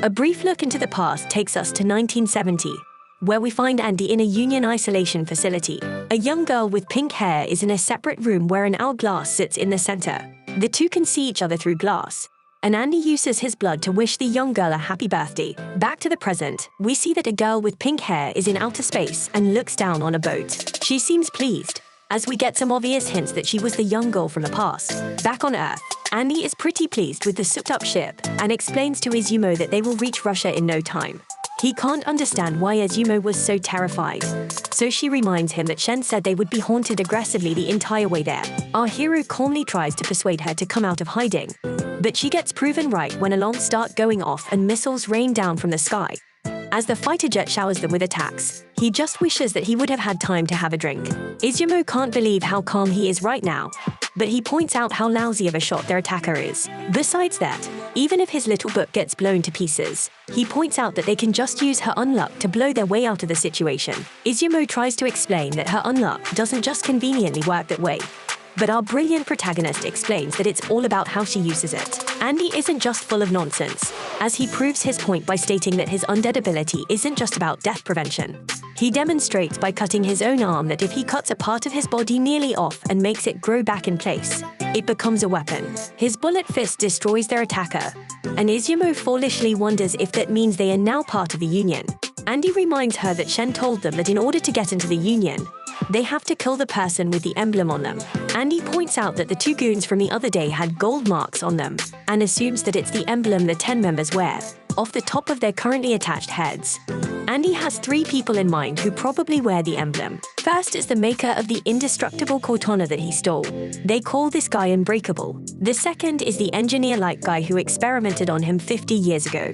A brief look into the past takes us to 1970, where we find Andy in a union isolation facility. A young girl with pink hair is in a separate room where an hourglass sits in the center. The two can see each other through glass, and Andy uses his blood to wish the young girl a happy birthday. Back to the present, we see that a girl with pink hair is in outer space and looks down on a boat. She seems pleased, as we get some obvious hints that she was the young girl from the past. Back on Earth, Andy is pretty pleased with the souped-up ship and explains to Izumo that they will reach Russia in no time. He can't understand why Izumo was so terrified, so she reminds him that Shen said they would be haunted aggressively the entire way there. Our hero calmly tries to persuade her to come out of hiding, but she gets proven right when alarms start going off and missiles rain down from the sky. As the fighter jet showers them with attacks, he just wishes that he would have had time to have a drink. Izumo can't believe how calm he is right now, but he points out how lousy of a shot their attacker is. Besides that, even if his little book gets blown to pieces, he points out that they can just use her unluck to blow their way out of the situation. Izumo tries to explain that her unluck doesn't just conveniently work that way, but our brilliant protagonist explains that it's all about how she uses it. Andy isn't just full of nonsense, as he proves his point by stating that his undead ability isn't just about death prevention. He demonstrates by cutting his own arm that if he cuts a part of his body nearly off and makes it grow back in place, it becomes a weapon. His bullet fist destroys their attacker, and Izumo foolishly wonders if that means they are now part of the Union. Andy reminds her that Shen told them that in order to get into the Union, they have to kill the person with the emblem on them. Andy points out that the two goons from the other day had gold marks on them, and assumes that it's the emblem the 10 members wear, off the top of their currently attached heads. Andy has 3 people in mind who probably wear the emblem. First is the maker of the indestructible katana that he stole. They call this guy Unbreakable. The second is the engineer-like guy who experimented on him 50 years ago.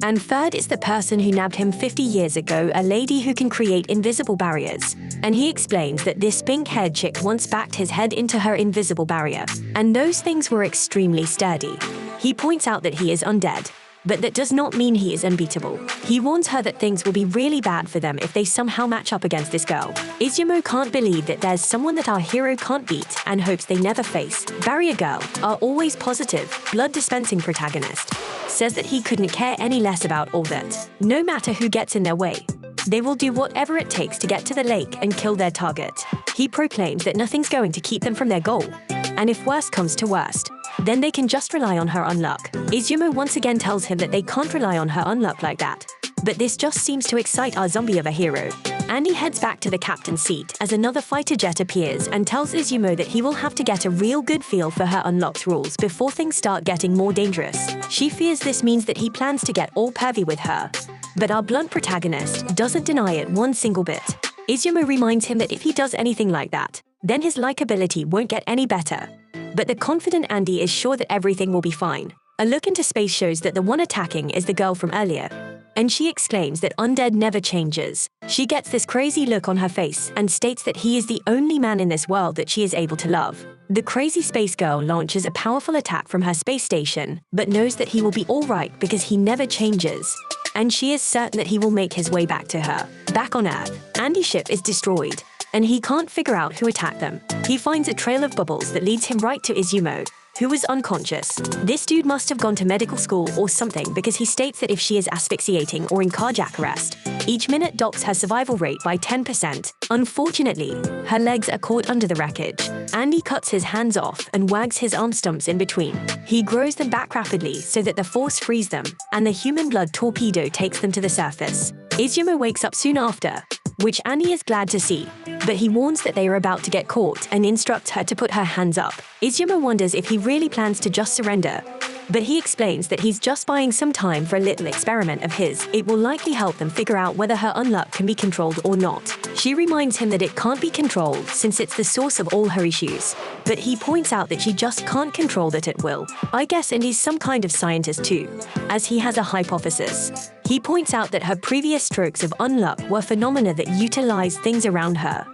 And third is the person who nabbed him 50 years ago, a lady who can create invisible barriers. And he explains that this pink-haired chick once backed his head into her invisible barrier, and those things were extremely sturdy. He points out that he is undead, but that does not mean he is unbeatable. He warns her that things will be really bad for them if they somehow match up against this girl. Izumo can't believe that there's someone that our hero can't beat and hopes they never face. Barrier Girl, our always positive, blood-dispensing protagonist, says that he couldn't care any less about all that. No matter who gets in their way, they will do whatever it takes to get to the lake and kill their target. He proclaims that nothing's going to keep them from their goal, and if worst comes to worst, then they can just rely on her unluck. Izumo once again tells him that they can't rely on her unluck like that, but this just seems to excite our zombie of a hero. Andy heads back to the captain's seat as another fighter jet appears and tells Izumo that he will have to get a real good feel for her unlocked rules before things start getting more dangerous. She fears this means that he plans to get all pervy with her, but our blunt protagonist doesn't deny it one single bit. Izumo reminds him that if he does anything like that, then his likability won't get any better. But the confident Andy is sure that everything will be fine. A look into space shows that the one attacking is the girl from earlier, and she exclaims that undead never changes. She gets this crazy look on her face and states that he is the only man in this world that she is able to love. The crazy space girl launches a powerful attack from her space station, but knows that he will be alright because he never changes, and she is certain that he will make his way back to her. Back on Earth, Andy's ship is destroyed, and he can't figure out who attacked them. He finds a trail of bubbles that leads him right to Izumo, who was unconscious. This dude must have gone to medical school or something, because he states that if she is asphyxiating or in cardiac arrest, each minute docks her survival rate by 10%. Unfortunately, her legs are caught under the wreckage. Andy cuts his hands off and wags his arm stumps in between. He grows them back rapidly so that the force frees them, and the human blood torpedo takes them to the surface. Izumo wakes up soon after, which Andy is glad to see, but he warns that they are about to get caught and instructs her to put her hands up. Izumo wonders if he really plans to just surrender, but he explains that he's just buying some time for a little experiment of his. It will likely help them figure out whether her unluck can be controlled or not. She reminds him that it can't be controlled since it's the source of all her issues, but he points out that she just can't control that at will. I guess Andy's some kind of scientist too, as he has a hypothesis. He points out that her previous strokes of unluck were phenomena that utilize things around her,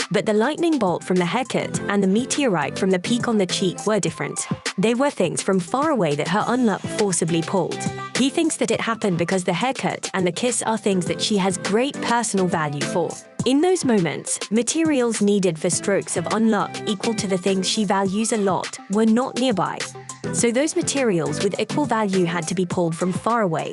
but the lightning bolt from the haircut and the meteorite from the peak on the cheek were different. They were things from far away that her unluck forcibly pulled. He thinks that it happened because the haircut and the kiss are things that she has great personal value for. In those moments, materials needed for strokes of unluck equal to the things she values a lot were not nearby. so those materials with equal value had to be pulled from far away.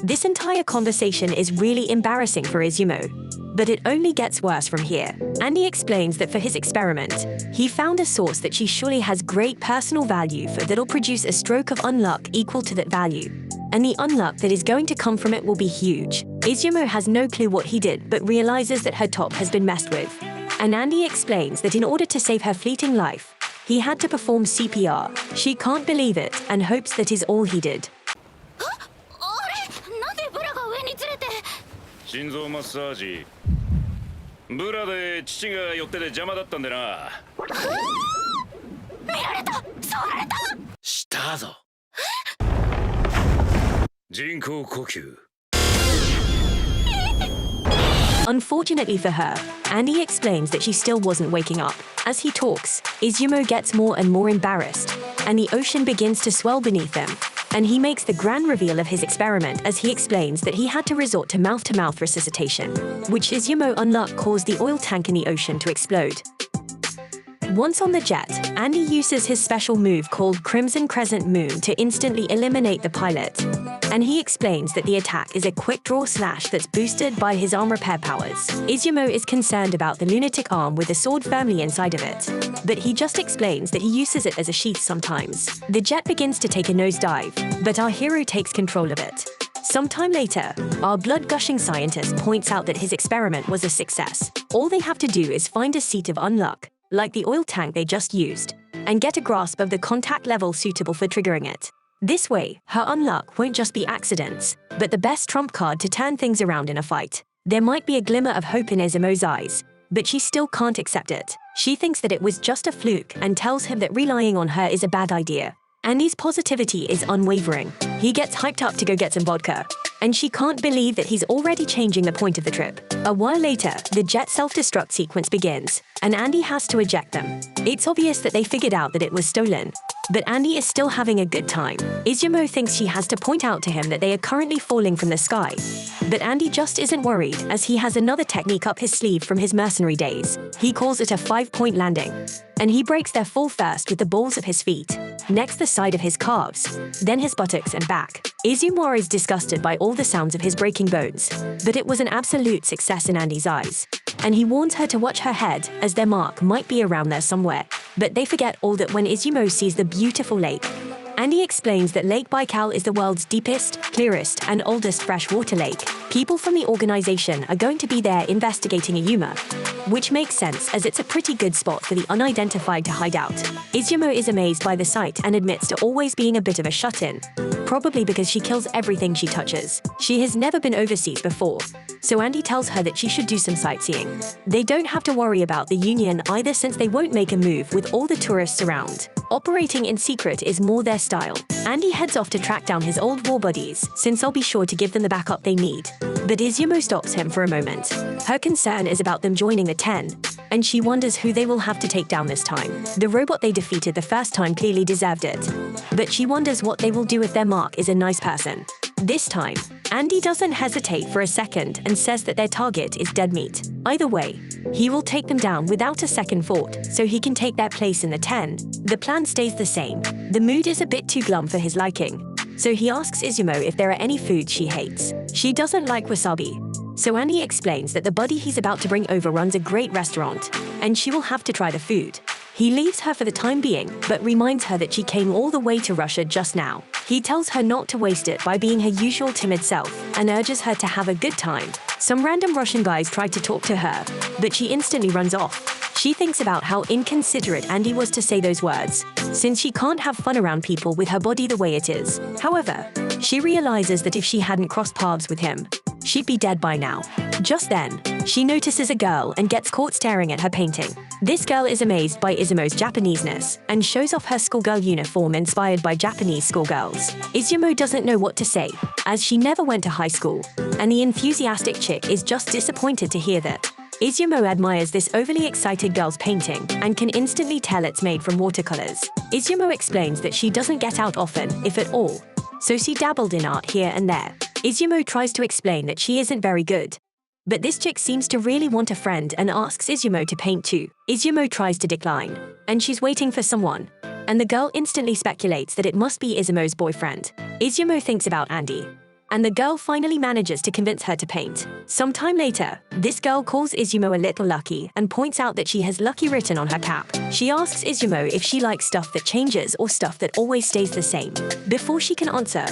This entire conversation is really embarrassing for Izumo. But it only gets worse from here. Andy explains that for his experiment, he found a source that she surely has great personal value for that'll produce a stroke of unluck equal to that value. And the unluck that is going to come from it will be huge. Izumo has no clue what he did, but realizes that her top has been messed with. And Andy explains that in order to save her fleeting life, he had to perform CPR. She can't believe it and hopes that is all he did. 心臓マッサージブラで父が寄ってて邪魔だったんでな見られた触られたしたぞ人工呼吸 Unfortunately for her, Andy explains that she still wasn't waking up. As he talks, Izumo gets more and more embarrassed, and the ocean begins to swell beneath him. And he makes the grand reveal of his experiment as he explains that he had to resort to mouth-to-mouth resuscitation, which Izumo Unluck caused the oil tank in the ocean to explode. Once on the jet, Andy uses his special move called Crimson Crescent Moon to instantly eliminate the pilot. And he explains that the attack is a quick draw slash that's boosted by his arm repair powers. Izumo is concerned about the lunatic arm with a sword firmly inside of it, but he just explains that he uses it as a sheath sometimes. The jet begins to take a nosedive, but our hero takes control of it. Sometime later, our blood-gushing scientist points out that his experiment was a success. All they have to do is find a seat of unluck, like the oil tank they just used, and get a grasp of the contact level suitable for triggering it. This way, her unluck won't just be accidents, but the best trump card to turn things around in a fight. There might be a glimmer of hope in Izumo's eyes, but she still can't accept it. She thinks that it was just a fluke and tells him that relying on her is a bad idea. Andy's positivity is unwavering. He gets hyped up to go get some vodka, and she can't believe that he's already changing the point of the trip. A while later, the jet self-destruct sequence begins, and Andy has to eject them. It's obvious that they figured out that it was stolen, but Andy is still having a good time. Izumo thinks she has to point out to him that they are currently falling from the sky, but Andy just isn't worried as he has another technique up his sleeve from his mercenary days. He calls it a 5-point landing, and he breaks their fall first with the balls of his feet, next the side of his calves, then his buttocks and back. Izumo is disgusted by all the sounds of his breaking bones, but it was an absolute success in Andy's eyes, and he warns her to watch her head as their mark might be around there somewhere. But they forget all that when Izumo sees the beautiful lake. Andy explains that Lake Baikal is the world's deepest, clearest, and oldest freshwater lake. People from the organization are going to be there investigating Ayuma, which makes sense as it's a pretty good spot for the unidentified to hide out. Izumo is amazed by the sight and admits to always being a bit of a shut-in, probably because she kills everything she touches. She has never been overseas before, so Andy tells her that she should do some sightseeing. They don't have to worry about the Union either since they won't make a move with all the tourists around. Operating in secret is more their style. Andy heads off to track down his old war buddies, since I'll be sure to give them the backup they need. But Izumo stops him for a moment. Her concern is about them joining the 10, and she wonders who they will have to take down this time. The robot they defeated the first time clearly deserved it, but she wonders what they will do if their mark is a nice person. This time, Andy doesn't hesitate for a second and says that their target is dead meat. Either way, he will take them down without a second thought, so he can take their place in the 10. The plan stays the same. The mood is a bit too glum for his liking, so he asks Izumo if there are any foods she hates. She doesn't like wasabi, so Andy explains that the buddy he's about to bring over runs a great restaurant, and she will have to try the food. He leaves her for the time being, but reminds her that she came all the way to Russia just now. He tells her not to waste it by being her usual timid self, and urges her to have a good time. Some random Russian guys try to talk to her, but she instantly runs off. She thinks about how inconsiderate Andy was to say those words, since she can't have fun around people with her body the way it is. However, she realizes that if she hadn't crossed paths with him, she'd be dead by now. Just then, she notices a girl and gets caught staring at her painting. This girl is amazed by Izumo's Japaneseness and shows off her schoolgirl uniform inspired by Japanese schoolgirls. Izumo doesn't know what to say, as she never went to high school, and the enthusiastic chick is just disappointed to hear that. Izumo admires this overly excited girl's painting and can instantly tell it's made from watercolors. Izumo explains that she doesn't get out often, if at all, so she dabbled in art here and there. Izumo tries to explain that she isn't very good, but this chick seems to really want a friend and asks Izumo to paint too. Izumo tries to decline, and she's waiting for someone, and the girl instantly speculates that it must be Izumo's boyfriend. Izumo thinks about Andy, and the girl finally manages to convince her to paint. Sometime later, this girl calls Izumo a little lucky and points out that she has lucky written on her cap. She asks Izumo if she likes stuff that changes or stuff that always stays the same. Before she can answer,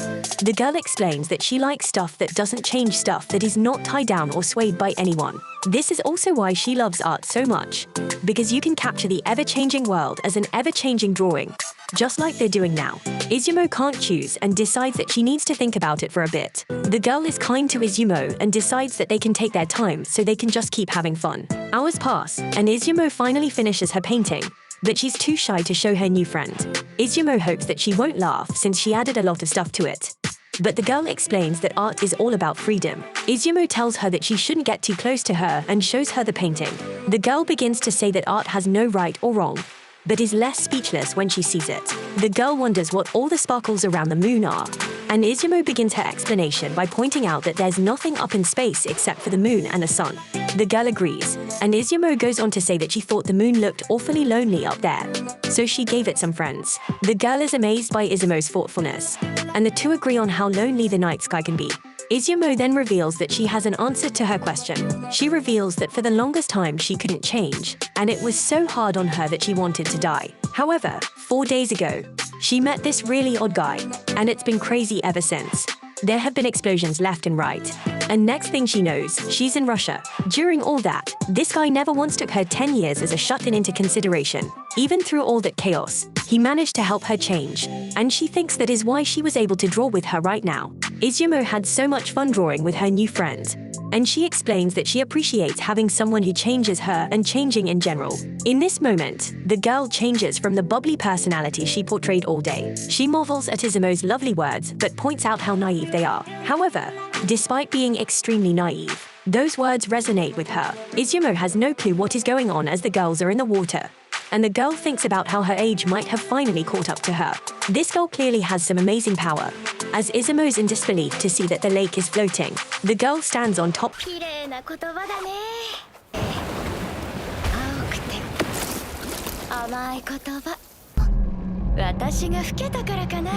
the girl explains that she likes stuff that doesn't change, stuff that is not tied down or swayed by anyone. This is also why she loves art so much, because you can capture the ever-changing world as an ever-changing drawing, just like they're doing now. Izumo can't choose and decides that she needs to think about it for a bit. The girl is kind to Izumo and decides that they can take their time so they can just keep having fun. Hours pass, and Izumo finally finishes her painting, but she's too shy to show her new friend. Izumo hopes that she won't laugh since she added a lot of stuff to it. But the girl explains that art is all about freedom. Izumo tells her that she shouldn't get too close to her and shows her the painting. The girl begins to say that art has no right or wrong, but is less speechless when she sees it. The girl wonders what all the sparkles around the moon are, and Izumo begins her explanation by pointing out that there's nothing up in space except for the moon and the sun. The girl agrees, and Izumo goes on to say that she thought the moon looked awfully lonely up there, so she gave it some friends. The girl is amazed by Izumo's thoughtfulness, and the two agree on how lonely the night sky can be. Izumo then reveals that she has an answer to her question. She reveals that for the longest time she couldn't change, and it was so hard on her that she wanted to die. However, 4 days ago, she met this really odd guy, and it's been crazy ever since. There have been explosions left and right, and next thing she knows, she's in Russia. During all that, this guy never once took her 10 years as a shut-in into consideration. Even through all that chaos, he managed to help her change, and she thinks that is why she was able to draw with her right now. Izumo had so much fun drawing with her new friend, and she explains that she appreciates having someone who changes her and changing in general. In this moment, the girl changes from the bubbly personality she portrayed all day. She marvels at Izumo's lovely words but points out how naive they are. However, despite being extremely naive, those words resonate with her. Izumo has no clue what is going on as the girls are in the water, and the girl thinks about how her age might have finally caught up to her. This girl clearly has some amazing power, as Izumo's in disbelief to see that the lake is floating. The girl stands on top. 綺麗な言葉だね。青くて甘い言葉。私が老けたからかな。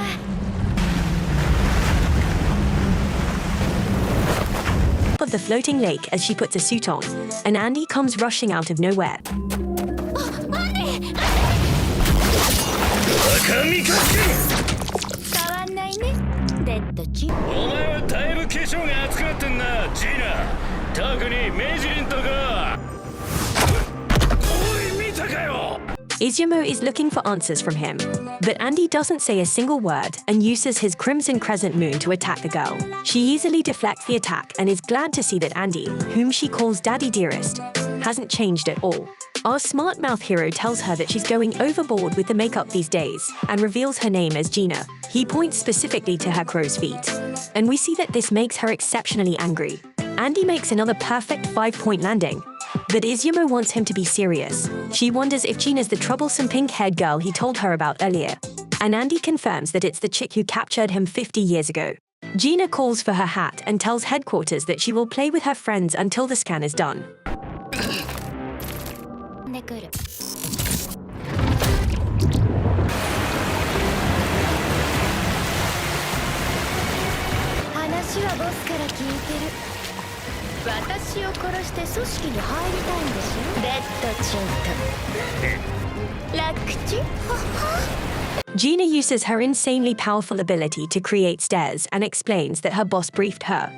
Of the floating lake as she puts a suit on, and Andy comes rushing out of nowhere. 変わんないね。デッドチ。お前はだいぶ化粧が厚くなってんな、ジーナ。特にメジリンとか。おい、見たかよ。 Izumo is looking for answers from him, but Andy doesn't say a single word and uses his crimson crescent moon to attack the girl. She easily deflects the attack and is glad to see that Andy, whom she calls Daddy Dearest, hasn't changed at all. Our smart mouth hero tells her that she's going overboard with the makeup these days and reveals her name as Gina. He points specifically to her crow's feet, and we see that this makes her exceptionally angry. Andy makes another perfect 5-point landing, but Izumo wants him to be serious. She wonders if Gina's the troublesome pink-haired girl he told her about earlier, and Andy confirms that it's the chick who captured him 50 years ago. Gina calls for her hat and tells headquarters that she will play with her friends until the scan is done. でくる。話はボスから聞いてる。私を殺して組織に入りたいんでしょ。レッドチンとラックチ。 Gina uses her insanely powerful ability to create stairs and explains that her boss briefed her.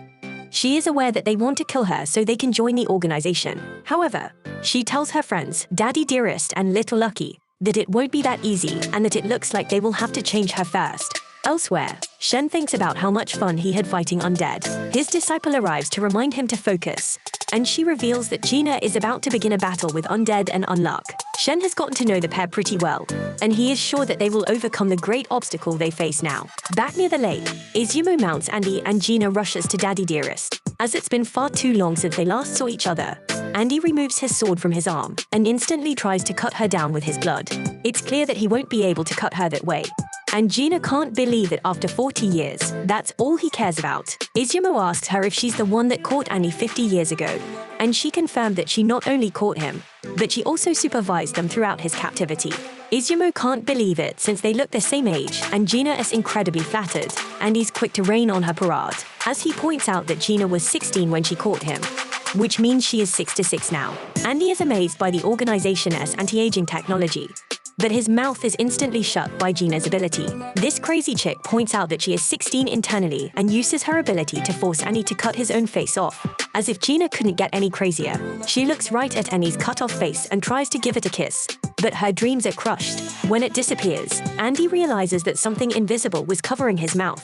She is aware that they want to kill her so they can join the organization. However, she tells her friends, Daddy Dearest and Little Lucky, that it won't be that easy and that it looks like they will have to change her first. Elsewhere, Shen thinks about how much fun he had fighting Undead. His disciple arrives to remind him to focus, and she reveals that Gina is about to begin a battle with Undead and Unluck. Shen has gotten to know the pair pretty well, and he is sure that they will overcome the great obstacle they face now. Back near the lake, Izumo mounts Andy and Gina rushes to Daddy Dearest. As it's been far too long since they last saw each other, Andy removes his sword from his arm and instantly tries to cut her down with his blood. It's clear that he won't be able to cut her that way, and Gina can't believe that after 40 years, that's all he cares about. Izumo asks her if she's the one that caught Annie 50 years ago, and she confirmed that she not only caught him, but she also supervised them throughout his captivity. Izumo can't believe it since they look the same age, and Gina is incredibly flattered. Andy's quick to rain on her parade, as he points out that Gina was 16 when she caught him, which means she is 66 now. Andy is amazed by the organization's anti-aging technology, but his mouth is instantly shut by Gina's ability. This crazy chick points out that she is 16 internally and uses her ability to force Andy to cut his own face off. As if Gina couldn't get any crazier, she looks right at Andy's cut-off face and tries to give it a kiss, but her dreams are crushed. When it disappears, Andy realizes that something invisible was covering his mouth,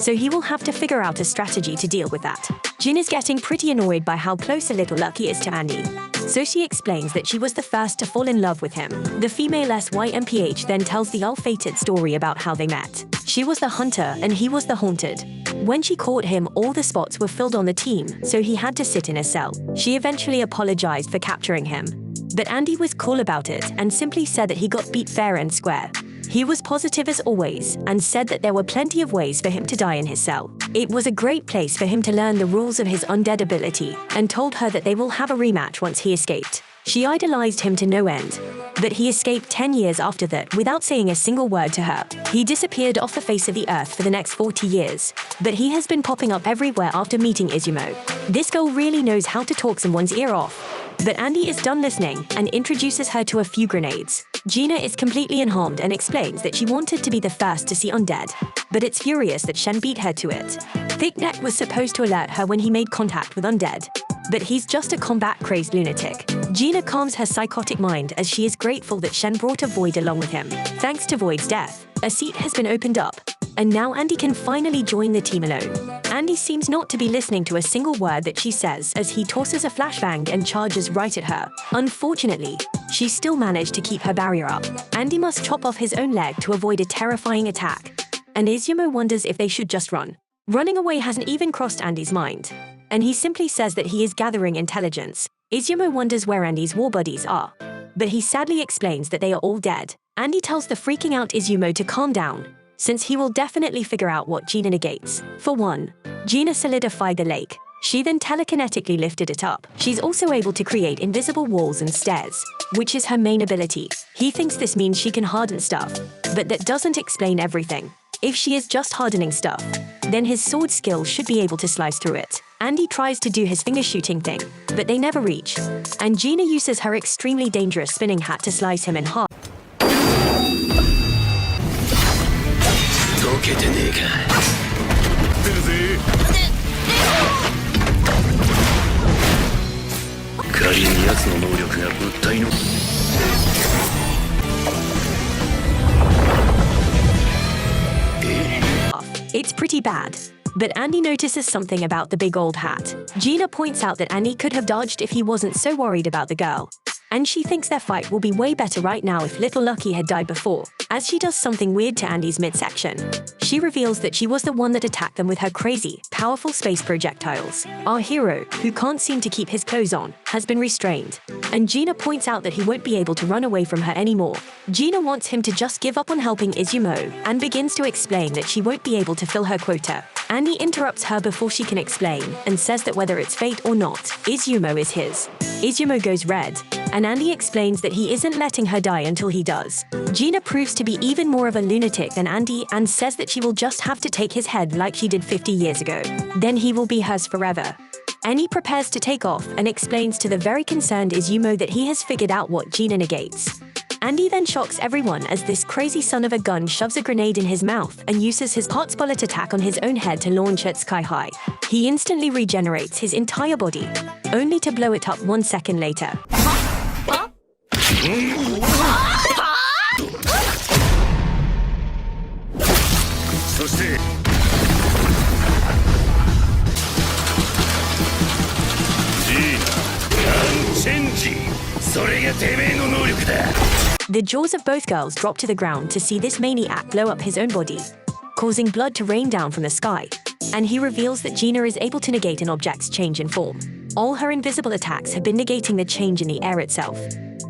so he will have to figure out a strategy to deal with that. Gina's getting pretty annoyed by how close a little Lucky is to Andy, so she explains that she was the first to fall in love with him. The female SYMPH then tells the ill-fated story about how they met. She was the hunter and he was the haunted. When she caught him, all the spots were filled on the team, so he had to sit in a cell. She eventually apologized for capturing him, but Andy was cool about it and simply said that he got beat fair and square. He was positive as always and said that there were plenty of ways for him to die in his cell. It was a great place for him to learn the rules of his undead ability and told her that they will have a rematch once he escaped. She idolized him to no end, but he escaped 10 years after that without saying a single word to her. He disappeared off the face of the earth for the next 40 years, but he has been popping up everywhere after meeting Izumo. This girl really knows how to talk someone's ear off. But Andy is done listening and introduces her to a few grenades. Gina is completely unharmed and explains that she wanted to be the first to see Undead, but it's furious that Shen beat her to it. Thickneck was supposed to alert her when he made contact with Undead, but he's just a combat-crazed lunatic. Gina calms her psychotic mind as she is grateful that Shen brought a Void along with him. Thanks to Void's death, a seat has been opened up, and now Andy can finally join the team alone. Andy seems not to be listening to a single word that she says as he tosses a flashbang and charges right at her. Unfortunately, she still managed to keep her barrier up. Andy must chop off his own leg to avoid a terrifying attack, and Izumo wonders if they should just run. Running away hasn't even crossed Andy's mind, and he simply says that he is gathering intelligence. Izumo wonders where Andy's war buddies are, but he sadly explains that they are all dead. Andy tells the freaking out Izumo to calm down, since he will definitely figure out what Gina negates. For one, Gina solidified the lake. She then telekinetically lifted it up. She's also able to create invisible walls and stairs, which is her main ability. He thinks this means she can harden stuff, but that doesn't explain everything. If she is just hardening stuff, then his sword skill should be able to slice through it. Andy tries to do his finger shooting thing, but they never reach, and Gina uses her extremely dangerous spinning hat to slice him in half. 溶けてねえか出るぜ仮に奴の能力が物体の It's pretty bad. But Andy notices something about the big old hat. Gina points out that Andy could have dodged if he wasn't so worried about the girl, and she thinks their fight will be way better right now if little Lucky had died before. As she does something weird to Andy's midsection, she reveals that she was the one that attacked them with her crazy, powerful space projectiles. Our hero, who can't seem to keep his clothes on, has been restrained, and Gina points out that he won't be able to run away from her anymore. Gina wants him to just give up on helping Izumo and begins to explain that she won't be able to fill her quota. Andy interrupts her before she can explain and says that whether it's fate or not, Izumo is his. Izumo goes red, and Andy explains that he isn't letting her die until he does. Gina proves to be even more of a lunatic than Andy and says that she will just have to take his head like she did 50 years ago. Then he will be hers forever. Andy prepares to take off and explains to the very concerned Izumo that he has figured out what Gina negates. Andy then shocks everyone as this crazy son of a gun shoves a grenade in his mouth and uses his hot bullet attack on his own head to launch it sky high. He instantly regenerates his entire body, only to blow it up 1 second later. The jaws of both girls drop to the ground to see this maniac blow up his own body, causing blood to rain down from the sky, and he reveals that Gina is able to negate an object's change in form. All her invisible attacks have been negating the change in the air itself.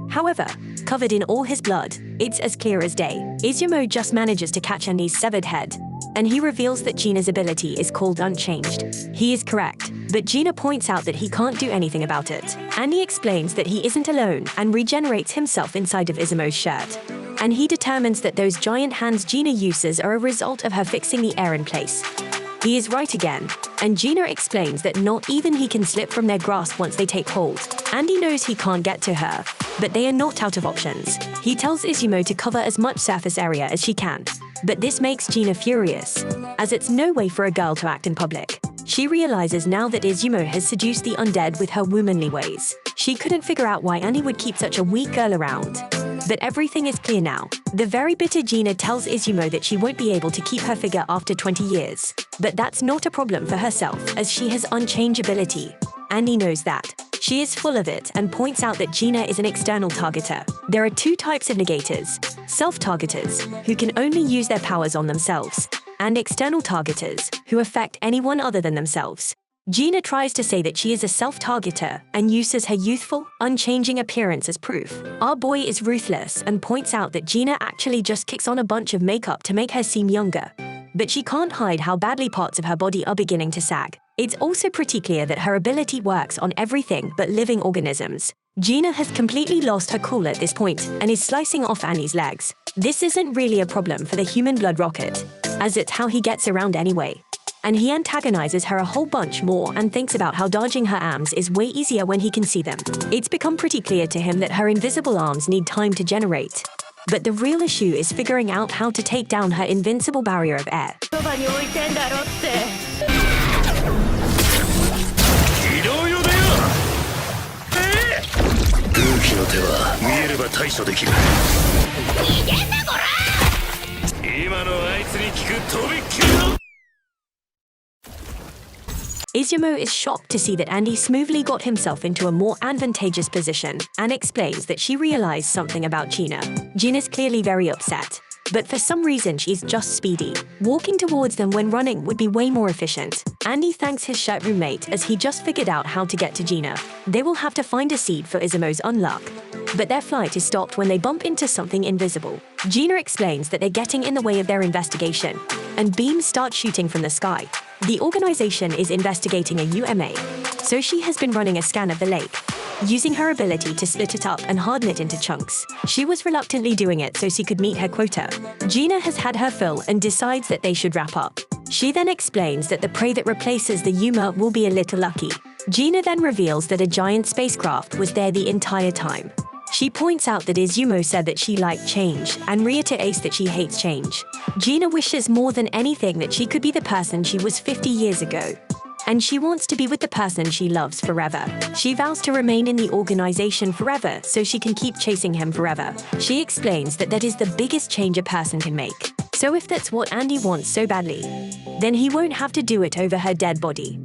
However, covered in all his blood, it's as clear as day. Izumo just manages to catch Andy's severed head, and he reveals that Gina's ability is called Unchanged. He is correct, but Gina points out that he can't do anything about it. Andy explains that he isn't alone and regenerates himself inside of Izumo's shirt. and he determines that those giant hands Gina uses are a result of her fixing the air in place. He is right again, and Gina explains that not even he can slip from their grasp once they take hold. Andy knows he can't get to her, but they are not out of options. He tells Izumo to cover as much surface area as she can, but this makes Gina furious, as it's no way for a girl to act in public. She realizes now that Izumo has seduced the undead with her womanly ways. She couldn't figure out why Annie would keep such a weak girl around. But everything is clear now. The very bitter Gina tells Izumo that she won't be able to keep her figure after 20 years. But that's not a problem for herself, as she has unchangeability. Annie knows that. She is full of it and points out that Gina is an external targeter. There are two types of negators: self-targeters, who can only use their powers on themselves, and external targeters, who affect anyone other than themselves. Gina tries to say that she is a self-targeter and uses her youthful, unchanging appearance as proof. Our boy is ruthless and points out that Gina actually just kicks on a bunch of makeup to make her seem younger. But she can't hide how badly parts of her body are beginning to sag. It's also pretty clear that her ability works on everything but living organisms. Gina has completely lost her cool at this point and is slicing off Annie's legs. This isn't really a problem for the human blood rocket, as it's how he gets around anyway. And he antagonizes her a whole bunch more and thinks about how dodging her arms is way easier when he can see them. It's become pretty clear to him that her invisible arms need time to generate. But the real issue is figuring out how to take down her invincible barrier of air. 空気の手は見えれば対処できる。逃げんなこら！今のあいつに効くとびっきりの。 Izumo is shocked to see that Andy smoothly got himself into a more advantageous position and explains that she realized something about Gina. Gina's clearly very upset, but for some reason she's just speedy. Walking towards them when running would be way more efficient. Andy thanks his shirt roommate as he just figured out how to get to Gina. They will have to find a seed for Izumo's Unluck, but their flight is stopped when they bump into something invisible. Gina explains that they're getting in the way of their investigation, and beams start shooting from the sky. The organization is investigating a UMA, so she has been running a scan of the lake, using her ability to split it up and harden it into chunks. She was reluctantly doing it so she could meet her quota. Gina has had her fill and decides that they should wrap up. She then explains that the prey that replaces the Yuma will be a little lucky. Gina then reveals that a giant spacecraft was there the entire time. She points out that Izumo said that she liked change and reiterates that she hates change. Gina wishes more than anything that she could be the person she was 50 years ago. And she wants to be with the person she loves forever. She vows to remain in the organization forever so she can keep chasing him forever. She explains that that is the biggest change a person can make. So if that's what Andy wants so badly, then he won't have to do it over her dead body.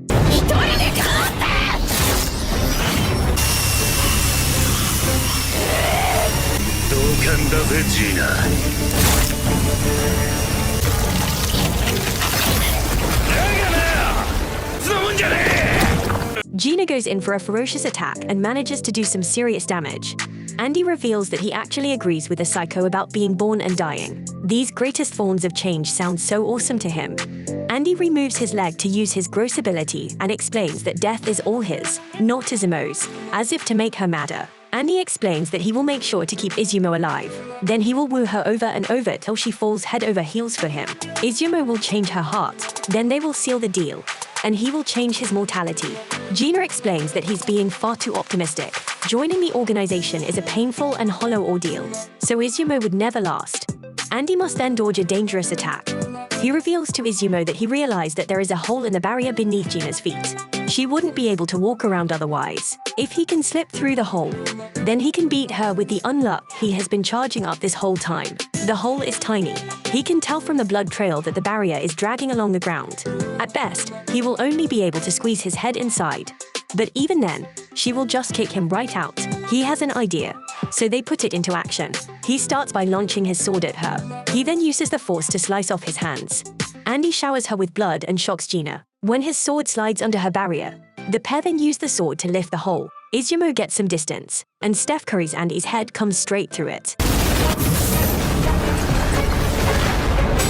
Gina goes in for a ferocious attack and manages to do some serious damage. Andy reveals that he actually agrees with the psycho about being born and dying. These greatest forms of change sound so awesome to him. Andy removes his leg to use his gross ability and explains that death is all his, not Izumo's, as if to make her madder. Andy explains that he will make sure to keep Izumo alive. Then he will woo her over and over till she falls head over heels for him. Izumo will change her heart. Then they will seal the deal, and he will change his mortality. Gina explains that he's being far too optimistic. Joining the organization is a painful and hollow ordeal, so Izumo would never last. Andy must then dodge a dangerous attack. He reveals to Izumo that he realized that there is a hole in the barrier beneath Gina's feet. She wouldn't be able to walk around otherwise. If he can slip through the hole, then he can beat her with the Unluck he has been charging up this whole time. The hole is tiny. He can tell from the blood trail that the barrier is dragging along the ground. At best, he will only be able to squeeze his head inside. But even then, she will just kick him right out. He has an idea, so they put it into action. He starts by launching his sword at her. He then uses the force to slice off his hands. Andy showers her with blood and shocks Gina. When his sword slides under her barrier, the pair then use the sword to lift the hole. Izumo gets some distance, and Steph Curry's Andy's head comes straight through it.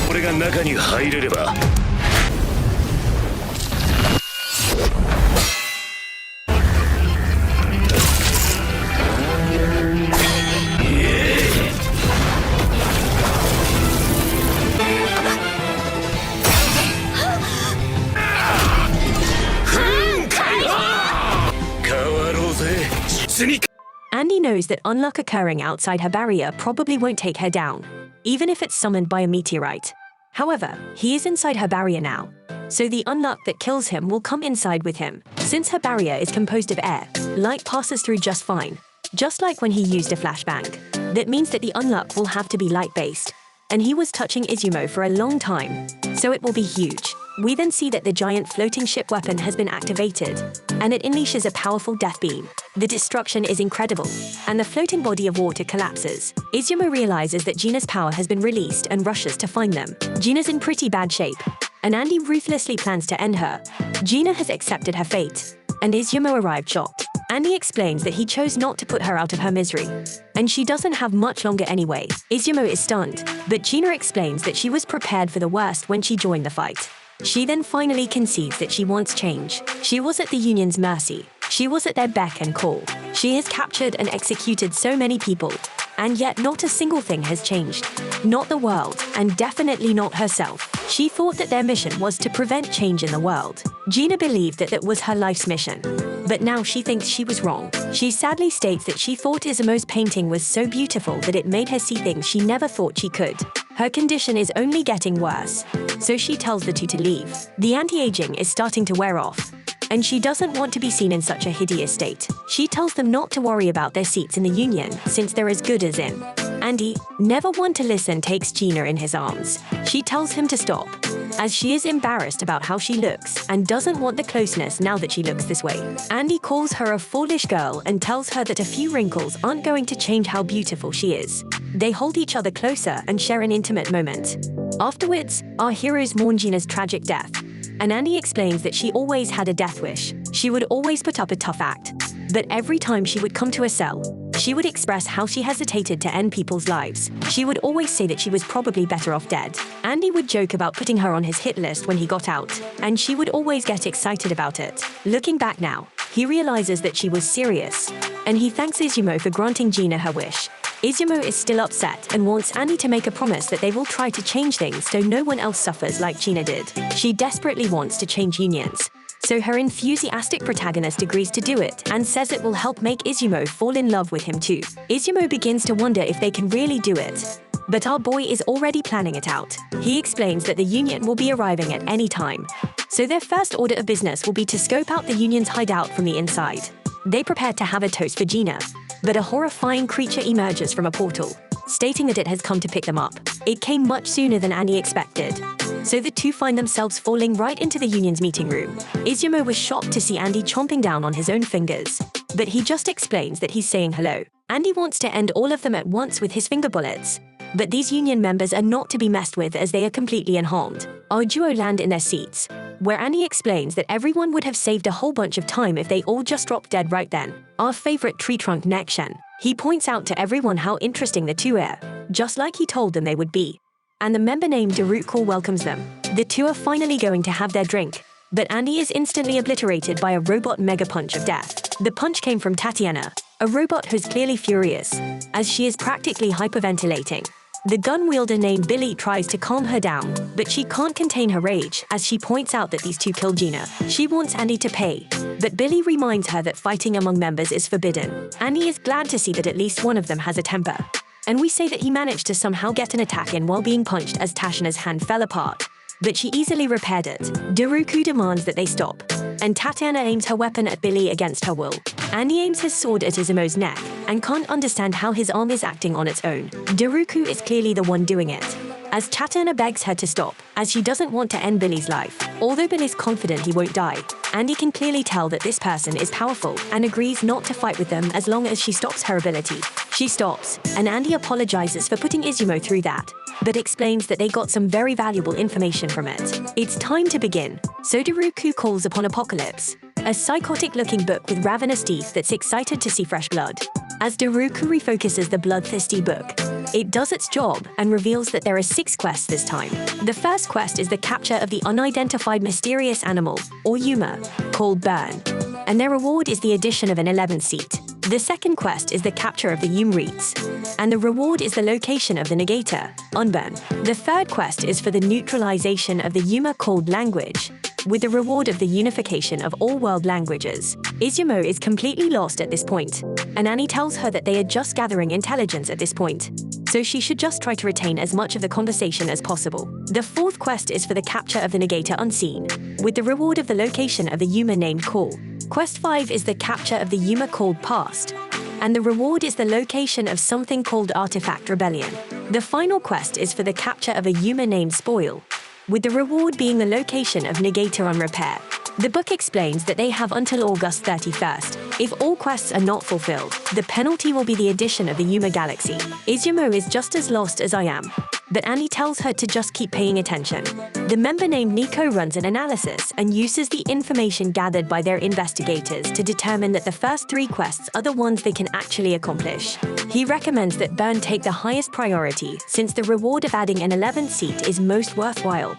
これが中に入れれば。実に Andy knows that Unluck occurring outside her barrier probably won't take her down, even if it's summoned by a meteorite. However, he is inside her barrier now, so the Unluck that kills him will come inside with him. Since her barrier is composed of air, light passes through just fine, just like when he used a flashbang. That means that the Unluck will have to be light-based, and he was touching Izumo for a long time, so it will be huge. We then see that the giant floating ship weapon has been activated, and it unleashes a powerful death beam. The destruction is incredible, and the floating body of water collapses. Izumo realizes that Gina's power has been released and rushes to find them. Gina's in pretty bad shape, and Andy ruthlessly plans to end her. Gina has accepted her fate, and Izumo arrived shocked. Andy explains that he chose not to put her out of her misery, and she doesn't have much longer anyway. Izumo is stunned, but Gina explains that she was prepared for the worst when she joined the fight. She then finally concedes that she wants change. She was at the Union's mercy. She was at their beck and call. She has captured and executed so many people, and yet not a single thing has changed. Not the world, and definitely not herself. She thought that their mission was to prevent change in the world. Gina believed that that was her life's mission, but now she thinks she was wrong. She sadly states that she thought Izumo's painting was so beautiful that it made her see things she never thought she could. Her condition is only getting worse, so she tells the two to leave. The anti-aging is starting to wear off, and she doesn't want to be seen in such a hideous state. She tells them not to worry about their seats in the Union, since they're as good as in. Andy, never one to listen, takes Gina in his arms. She tells him to stop, as she is embarrassed about how she looks and doesn't want the closeness now that she looks this way. Andy calls her a foolish girl and tells her that a few wrinkles aren't going to change how beautiful she is. They hold each other closer and share an intimate moment. Afterwards, our heroes mourn Gina's tragic death, and Andy explains that she always had a death wish. She would always put up a tough act, but every time she would come to a cell, she would express how she hesitated to end people's lives. She would always say that she was probably better off dead. Andy would joke about putting her on his hit list when he got out, and she would always get excited about it. Looking back now, he realizes that she was serious, and he thanks Izumo for granting Gina her wish. Izumo is still upset and wants Andy to make a promise that they will try to change things so no one else suffers like Gina did. She desperately wants to change unions, so her enthusiastic protagonist agrees to do it and says it will help make Izumo fall in love with him too. Izumo begins to wonder if they can really do it, but our boy is already planning it out. He explains that the Union will be arriving at any time, so their first order of business will be to scope out the Union's hideout from the inside. They prepare to have a toast for Gina, but a horrifying creature emerges from a portal, stating that it has come to pick them up. It came much sooner than Annie expected, so the two find themselves falling right into the Union's meeting room. Izumo was shocked to see Andy chomping down on his own fingers, but he just explains that he's saying hello. Andy wants to end all of them at once with his finger bullets, but these Union members are not to be messed with as they are completely unharmed. Our duo land in their seats, where Annie explains that everyone would have saved a whole bunch of time if they all just dropped dead right then. Our favorite tree trunk Nekshen. He points out to everyone how interesting the two are, just like he told them they would be. And the member named Daruko welcomes them. The two are finally going to have their drink, but Andy is instantly obliterated by a robot mega punch of death. The punch came from Tatiana, a robot who's clearly furious, as she is practically hyperventilating. The gun wielder named Billy tries to calm her down, but she can't contain her rage as she points out that these two killed Gina. She wants Andy to pay, but Billy reminds her that fighting among members is forbidden. Andy is glad to see that at least one of them has a temper, and we say that he managed to somehow get an attack in while being punched as Tatiana's hand fell apart, but she easily repaired it. Daruko demands that they stop, and Tatiana aims her weapon at Billy against her will. Andy aims his sword at Izumo's neck and can't understand how his arm is acting on its own. Daruko is clearly the one doing it, as Tatiana begs her to stop, as she doesn't want to end Billy's life. Although Billy's confident he won't die, Andy can clearly tell that this person is powerful and agrees not to fight with them as long as she stops her ability. She stops, and Andy apologizes for putting Izumo through that, but explains that they got some very valuable information from it. It's time to begin, so Daruko calls upon Apocalypse, a psychotic-looking book with ravenous teeth that's excited to see fresh blood. As Daruko refocuses the bloodthirsty book, it does its job and reveals that there are 6 quests this time. The first quest is the capture of the unidentified mysterious animal, or Yuma, called Burn, and their reward is the addition of an 11th seat. The second quest is the capture of the Yumrites, and the reward is the location of the negator, Unburn. The third quest is for the neutralization of the Yuma called Language, with the reward of the unification of all world languages. Izumo is completely lost at this point, and Annie tells her that they are just gathering intelligence at this point, so she should just try to retain as much of the conversation as possible. The fourth quest is for the capture of the negator unseen, with the reward of the location of the Yuma named Call. Quest 5 is the capture of the Yuma called Past, and the reward is the location of something called Artifact Rebellion. The final quest is for the capture of a Yuma named Spoil, with the reward being the location of Negator on Repair. The book explains that they have until August 31st. If all quests are not fulfilled, the penalty will be the addition of the Yuma Galaxy. Izumo is just as lost as I am, but Annie tells her to just keep paying attention. The member named Nico runs an analysis and uses the information gathered by their investigators to determine that the first 3 quests are the ones they can actually accomplish. He recommends that Burn take the highest priority since the reward of adding an 11th seat is most worthwhile.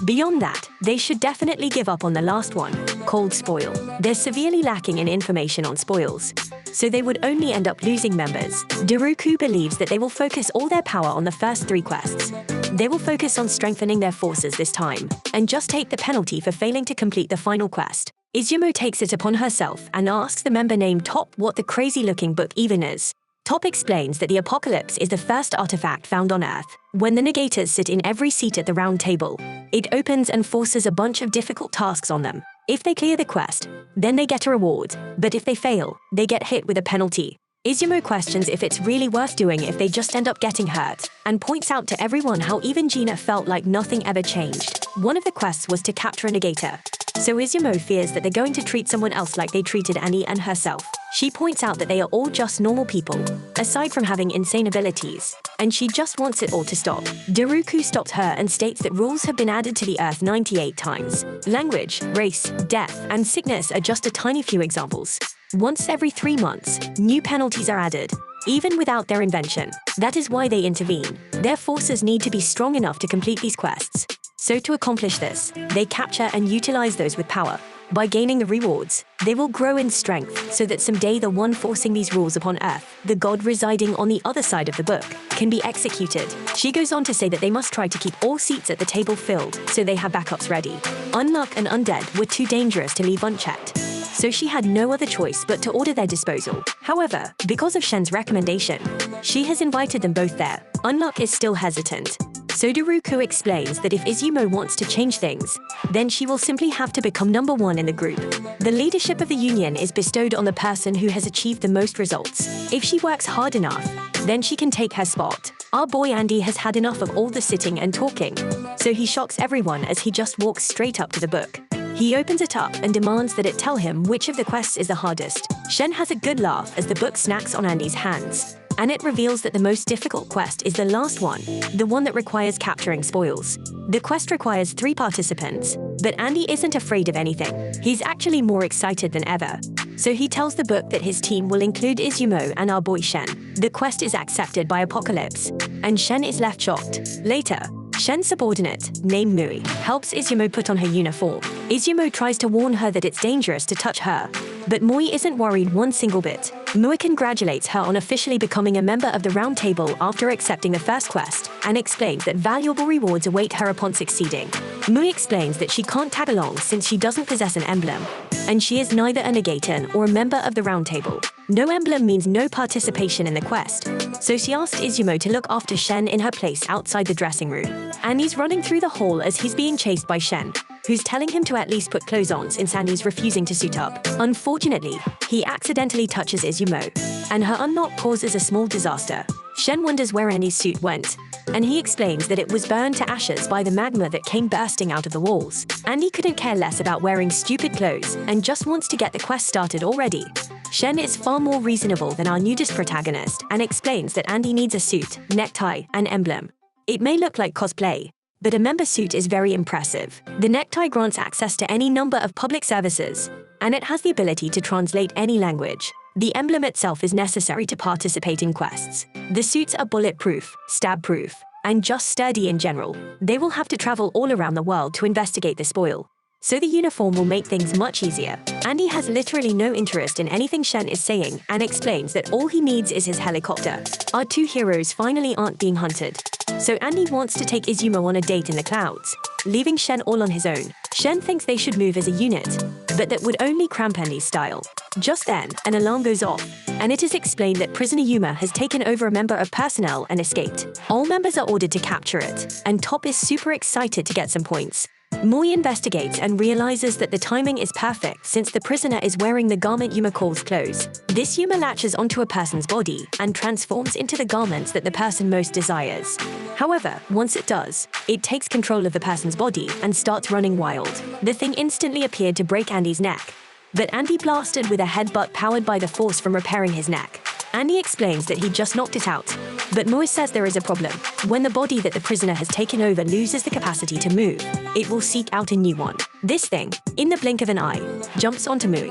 Beyond that, they should definitely give up on the last one, called Spoil. They're severely lacking in information on spoils, so they would only end up losing members. Daruku believes that they will focus all their power on the first 3 quests. They will focus on strengthening their forces this time, and just take the penalty for failing to complete the final quest. Izumo takes it upon herself and asks the member named Top what the crazy-looking book even is. Top explains that the Apocalypse is the first artifact found on Earth. When the negators sit in every seat at the round table, it opens and forces a bunch of difficult tasks on them. If they clear the quest, then they get a reward, but if they fail, they get hit with a penalty. Izumo questions if it's really worth doing if they just end up getting hurt, and points out to everyone how even Gina felt like nothing ever changed. One of the quests was to capture a negator, so Izumo fears that they're going to treat someone else like they treated Annie and herself. She points out that they are all just normal people, aside from having insane abilities, and she just wants it all to stop. Daruku stops her and states that rules have been added to the Earth 98 times. Language, race, death, and sickness are just a tiny few examples. Once every 3 months, new penalties are added, even without their invention. That is why they intervene. Their forces need to be strong enough to complete these quests. So to accomplish this, they capture and utilize those with power. By gaining the rewards, they will grow in strength so that someday the one forcing these rules upon Earth, the god residing on the other side of the book, can be executed. She goes on to say that they must try to keep all seats at the table filled so they have backups ready. Unluck and Undead were too dangerous to leave unchecked, so she had no other choice but to order their disposal. However, because of Shen's recommendation, she has invited them both there. Unluck is still hesitant, so Daruku explains that if Izumo wants to change things, then she will simply have to become number 1 in the group. The leadership of the union is bestowed on the person who has achieved the most results. If she works hard enough, then she can take her spot. Our boy Andy has had enough of all the sitting and talking, so he shocks everyone as he just walks straight up to the book. He opens it up and demands that it tell him which of the quests is the hardest. Shen has a good laugh as the book snacks on Andy's hands, and it reveals that the most difficult quest is the last one, the one that requires capturing spoils. The quest requires 3 participants, but Andy isn't afraid of anything. He's actually more excited than ever. So he tells the book that his team will include Izumo and our boy Shen. The quest is accepted by Apocalypse, and Shen is left shocked. Later, Shen's subordinate, named Mui, helps Izumo put on her uniform. Izumo tries to warn her that it's dangerous to touch her, but Mui isn't worried one single bit. Mui congratulates her on officially becoming a member of the Round Table after accepting the first quest, and explains that valuable rewards await her upon succeeding. Mui explains that she can't tag along since she doesn't possess an emblem, and she is neither a Negator or a member of the Round Table. No emblem means no participation in the quest, so she asked Izumo to look after Shen in her place outside the dressing room. Annie's running through the hall as he's being chased by Shen, who's telling him to at least put clothes on since Annie's refusing to suit up. Unfortunately, he accidentally touches Izumo, and her unlock causes a small disaster. Shen wonders where Annie's suit went, and he explains that it was burned to ashes by the magma that came bursting out of the walls. Annie couldn't care less about wearing stupid clothes and just wants to get the quest started already. Shen is far more reasonable than our nudist protagonist and explains that Andy needs a suit, necktie, and emblem. It may look like cosplay, but a member suit is very impressive. The necktie grants access to any number of public services, and it has the ability to translate any language. The emblem itself is necessary to participate in quests. The suits are bulletproof, stab-proof, and just sturdy in general. They will have to travel all around the world to investigate the spoil, so the uniform will make things much easier. Andy has literally no interest in anything Shen is saying and explains that all he needs is his helicopter. Our 2 heroes finally aren't being hunted, so Andy wants to take Izumo on a date in the clouds, leaving Shen all on his own. Shen thinks they should move as a unit, but that would only cramp Andy's style. Just then, an alarm goes off, and it is explained that prisoner Yuma has taken over a member of personnel and escaped. All members are ordered to capture it, and Top is super excited to get some points. Moi investigates and realizes that the timing is perfect since the prisoner is wearing the garment Yuma calls clothes. This Yuma latches onto a person's body and transforms into the garments that the person most desires. However, once it does, it takes control of the person's body and starts running wild. The thing instantly appeared to break Andy's neck, but Andy blasted with a headbutt powered by the force from repairing his neck. Andy explains that he just knocked it out, but Moi says there is a problem. When the body that the prisoner has taken over loses the capacity to move, it will seek out a new one. This thing, in the blink of an eye, jumps onto Moi.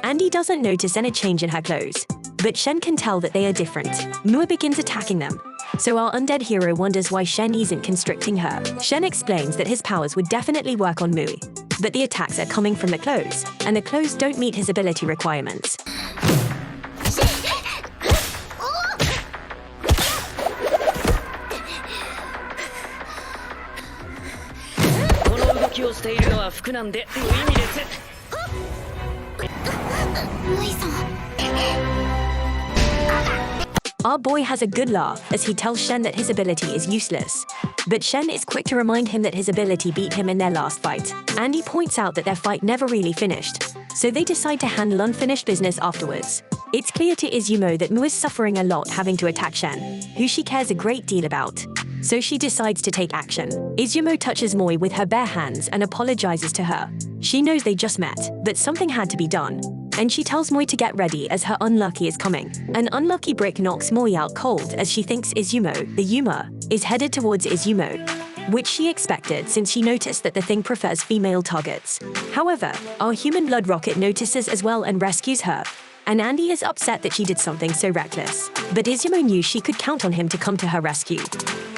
Andy doesn't notice any change in her clothes, but Shen can tell that they are different. Moi begins attacking them, so our undead hero wonders why Shen isn't constricting her. Shen explains that his powers would definitely work on Moi, but the attacks are coming from the clothes, and the clothes don't meet his ability requirements. Our boy has a good laugh as he tells Shen that his ability is useless. But Shen is quick to remind him that his ability beat him in their last fight. Andy points out that their fight never really finished, so they decide to handle unfinished business afterwards. It's clear to Izumo that Moi is suffering a lot having to attack Shen, who she cares a great deal about. So she decides to take action. Izumo touches Moi with her bare hands and apologizes to her. She knows they just met, but something had to be done, and she tells Moi to get ready as her unlucky is coming. An unlucky brick knocks Moi out cold as she thinks Izumo, the Yuma, is headed towards Izumo, which she expected since she noticed that the thing prefers female targets. However, our human blood rocket notices as well and rescues her, and Andy is upset that she did something so reckless. But Izumo knew she could count on him to come to her rescue.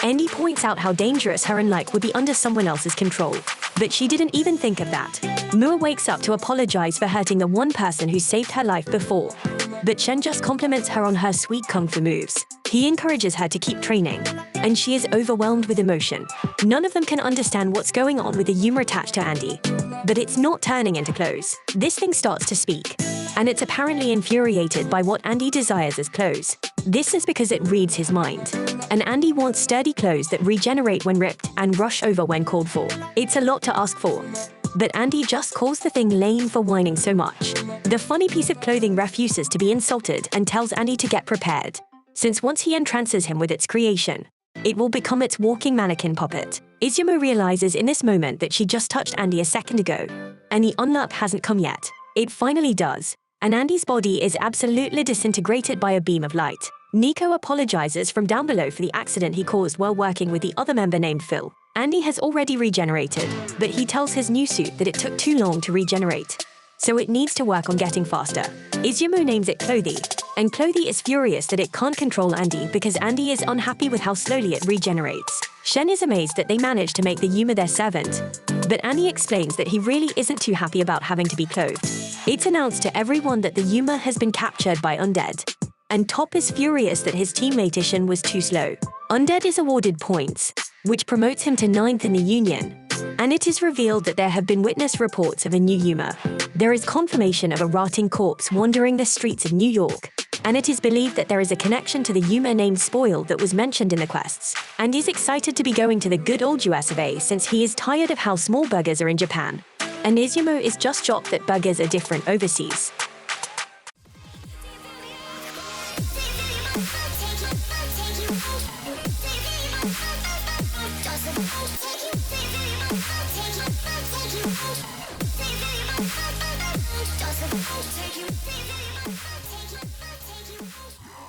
Andy points out how dangerous her Unluck would be under someone else's control, but she didn't even think of that. Mua wakes up to apologize for hurting the one person who saved her life before, but Shen just compliments her on her sweet kung fu moves. He encourages her to keep training, and she is overwhelmed with emotion. None of them can understand what's going on with the Yuma attached to Andy, but it's not turning into clothes. This thing starts to speak, and it's apparently infuriated by what Andy desires as clothes. This is because it reads his mind, and Andy wants sturdy clothes that regenerate when ripped and rush over when called for. It's a lot to ask for, but Andy just calls the thing lame for whining so much. The funny piece of clothing refuses to be insulted and tells Andy to get prepared, since once he entrances him with its creation, it will become its walking mannequin puppet. Izumo realizes in this moment that she just touched Andy a second ago, and the Unluck hasn't come yet. It finally does, and Andy's body is absolutely disintegrated by a beam of light. Nico apologizes from down below for the accident he caused while working with the other member named Phil. Andy has already regenerated, but he tells his new suit that it took too long to regenerate, so it needs to work on getting faster. Izumo names it Clothy, and Clothy is furious that it can't control Andy because Andy is unhappy with how slowly it regenerates. Shen is amazed that they managed to make the Yuma their servant, but Andy explains that he really isn't too happy about having to be clothed. It's announced to everyone that the Yuma has been captured by Undead, and Top is furious that his teammate Ishin was too slow. Undead is awarded points, which promotes him to 9th in the Union, and it is revealed that there have been witness reports of a new Yuma. There is confirmation of a rotting corpse wandering the streets of New York, and it is believed that there is a connection to the Yuma named Spoil that was mentioned in the quests, and he's excited to be going to the good old US of A since he is tired of how small burgers are in Japan, and Izumo is just shocked that burgers are different overseas. Take you